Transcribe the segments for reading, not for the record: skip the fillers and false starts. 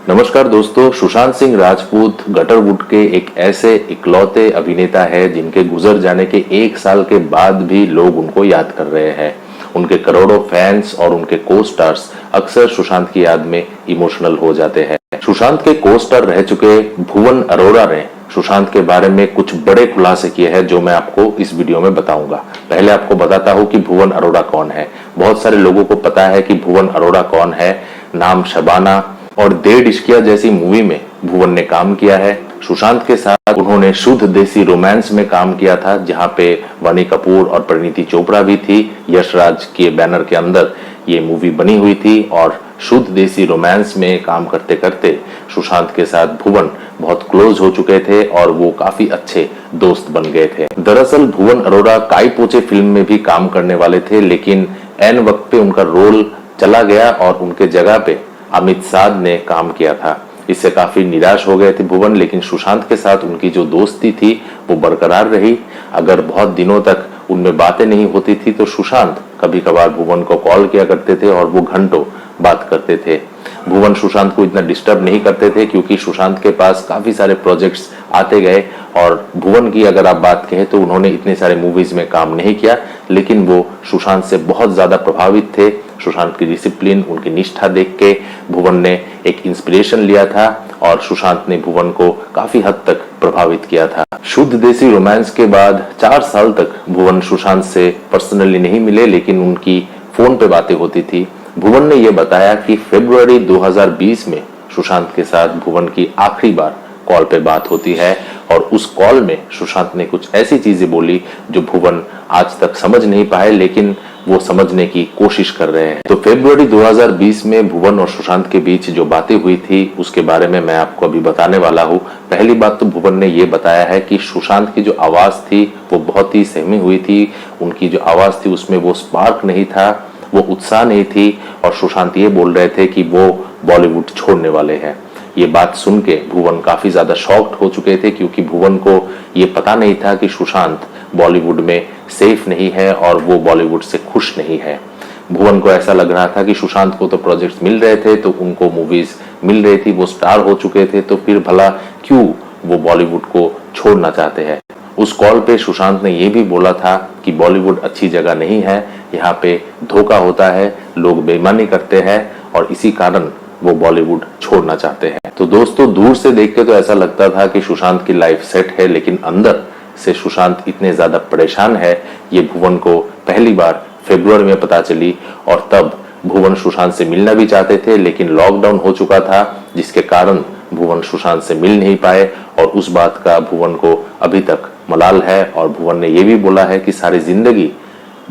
नमस्कार दोस्तों, सुशांत सिंह राजपूत गटरवुड के एक ऐसे इकलौते अभिनेता है जिनके गुजर जाने के 1 साल के बाद भी लोग उनको याद कर रहे हैं। उनके करोड़ों फैंस और उनके को स्टार्स अक्सर सुशांत की याद में इमोशनल हो जाते हैं। सुशांत के को स्टार रह चुके भुवन अरोरा ने सुशांत के बारे में कुछ बड़े खुलासे किए हैं जो मैं आपको इस वीडियो में बताऊंगा। पहले आपको बताता हूं कि भुवन अरोरा कौन है। बहुत सारे लोगों को पता है कि भुवन अरोरा कौन है। नाम शबाना और डेढ़ इश्किया जैसी मूवी में भुवन ने काम किया है। सुशांत के साथ उन्होंने शुद्ध देसी रोमांस में काम किया था, जहां पे वानी कपूर और परिणीति चोपड़ा भी थी। यश राज के बैनर के अंदर ये मूवी बनी हुई थी और शुद्ध देसी रोमांस में काम करते करते सुशांत के साथ भुवन बहुत क्लोज हो चुके थे और वो काफी अच्छे दोस्त बन गए थे। दरअसल भुवन अरोरा काई पोचे फिल्म में भी काम करने वाले थे, लेकिन एन वक्त पे उनका रोल चला गया और उनके जगह पे अमित साध ने काम किया था। इससे काफी निराश हो गए थे भुवन, लेकिन सुशांत के साथ उनकी जो दोस्ती थी वो बरकरार रही। अगर बहुत दिनों तक उनमें बातें नहीं होती थी तो सुशांत कभी कभार भुवन को कॉल किया करते थे और वो घंटों बात करते थे। भुवन सुशांत को इतना डिस्टर्ब नहीं करते थे क्योंकि सुशांत के पास काफी सारे प्रोजेक्ट्स आते गए और भुवन की अगर आप बात कहें तो उन्होंने इतने सारे मूवीज में काम नहीं किया, लेकिन वो सुशांत से बहुत ज्यादा प्रभावित थे। सुशांत की डिसिप्लिन, उनकी निष्ठा देख के भुवन ने एक इंस्पिरेशन लिया था और सुशांत ने भुवन को काफी हद तक प्रभावित किया था। शुद्ध देसी रोमांस के बाद 4 साल तक भुवन सुशांत से पर्सनली नहीं मिले, लेकिन उनकी फोन पे बातें होती थी। भुवन ने यह बताया कि फरवरी 2020 में सुशांत के साथ भुवन की आखिरी बार कॉल पे बात होती है और उस कॉल में सुशांत ने कुछ ऐसी चीजें बोली जो भुवन आज तक समझ नहीं पाए, लेकिन वो समझने की कोशिश कर रहे हैं। तो फरवरी 2020 में भुवन और सुशांत के बीच जो बातें हुई थी उसके बारे में मैं आपको अभी बताने वाला हूँ। पहली बात तो भुवन ने ये बताया है कि सुशांत की जो आवाज थी वो बहुत ही सहमी हुई थी। उनकी जो आवाज थी उसमें वो स्पार्क नहीं था, वो उत्साह नहीं थी और सुशांत ये बोल रहे थे कि वो बॉलीवुड छोड़ने वाले हैं। ये बात सुन के भुवन काफी ज्यादा शॉक्ड हो चुके थे क्योंकि भुवन को ये पता नहीं था कि सुशांत बॉलीवुड में सेफ नहीं है और वो बॉलीवुड से खुश नहीं है। भुवन को ऐसा लग रहा था कि सुशांत को तो प्रोजेक्ट्स मिल रहे थे, तो उनको मूवीज मिल रही थी, वो स्टार हो चुके थे, तो फिर भला क्यों वो बॉलीवुड को छोड़ना चाहते हैं। उस कॉल पे सुशांत ने ये भी बोला था कि बॉलीवुड अच्छी जगह नहीं है, यहाँ पे धोखा होता है, लोग बेईमानी करते हैं और इसी कारण वो बॉलीवुड छोड़ना चाहते हैं। तो दोस्तों, दूर से देख के तो ऐसा लगता था कि सुशांत की लाइफ सेट है, लेकिन अंदर से सुशांत इतने ज्यादा परेशान है ये भुवन को पहली बार फरवरी में पता चली। और तब भुवन सुशांत से मिलना भी चाहते थे, लेकिन लॉकडाउन हो चुका था जिसके कारण भुवन सुशांत से मिल नहीं पाए और उस बात का भुवन को अभी तक मलाल है। और भुवन ने यह भी बोला है कि सारी जिंदगी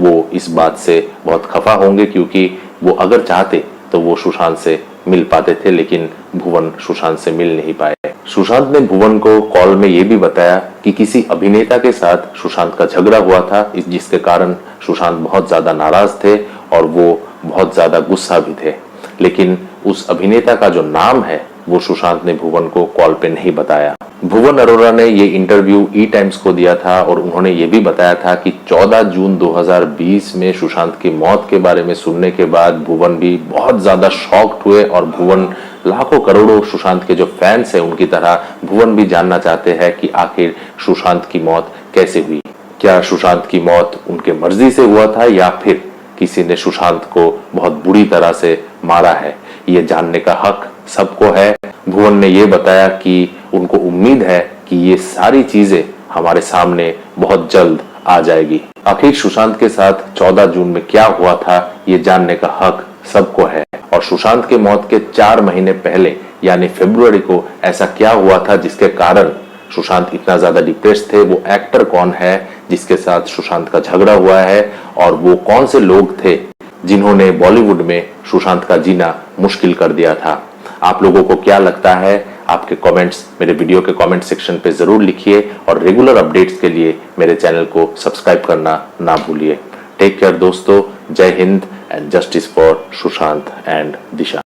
वो इस बात से बहुत खफा होंगे क्योंकि वो अगर चाहते तो वो सुशांत से मिल पाते थे, लेकिन भुवन सुशांत से मिल नहीं पाए। सुशांत ने भुवन को कॉल में यह भी बताया कि किसी अभिनेता के साथ सुशांत का झगड़ा हुआ था, जिसके कारण सुशांत बहुत ज्यादा नाराज थे और वो बहुत ज्यादा गुस्सा भी थे, लेकिन उस अभिनेता का जो नाम है वो सुशांत ने भुवन को कॉल पे नहीं बताया। भुवन अरोरा ने ये इंटरव्यू ई टाइम्स को दिया था और उन्होंने ये भी बताया था कि 14 जून 2020 में सुशांत की मौत के बारे में सुनने के बाद भुवन भी बहुत ज्यादा शॉक्ड हुए और भुवन लाखों करोड़ों सुशांत के जो फैंस हैं उनकी तरह भुवन भी जानना चाहते हैं कि आखिर सुशांत की मौत कैसे हुई। क्या सुशांत की मौत उनके मर्जी से हुआ था या फिर किसी ने सुशांत को बहुत बुरी तरह से मारा है, ये जानने का हक सबको है। भुवन ने ये बताया कि उनको उम्मीद है कि ये सारी चीजें हमारे सामने बहुत जल्द आ जाएगी। आखिर सुशांत के साथ 14 जून में क्या हुआ था ये जानने का हक सबको है और सुशांत के मौत के 4 महीने पहले यानी फरवरी को ऐसा क्या हुआ था जिसके कारण सुशांत इतना ज्यादा डिप्रेस थे। वो एक्टर कौन है जिसके साथ सुशांत का झगड़ा हुआ है और वो कौन से लोग थे जिन्होंने बॉलीवुड में सुशांत का जीना मुश्किल कर दिया था। आप लोगों को क्या लगता है? आपके कमेंट्स मेरे वीडियो के कमेंट सेक्शन पे जरूर लिखिए और रेगुलर अपडेट्स के लिए मेरे चैनल को सब्सक्राइब करना ना भूलिए। टेक केयर दोस्तों, जय Hind and justice for Sushant and Disha.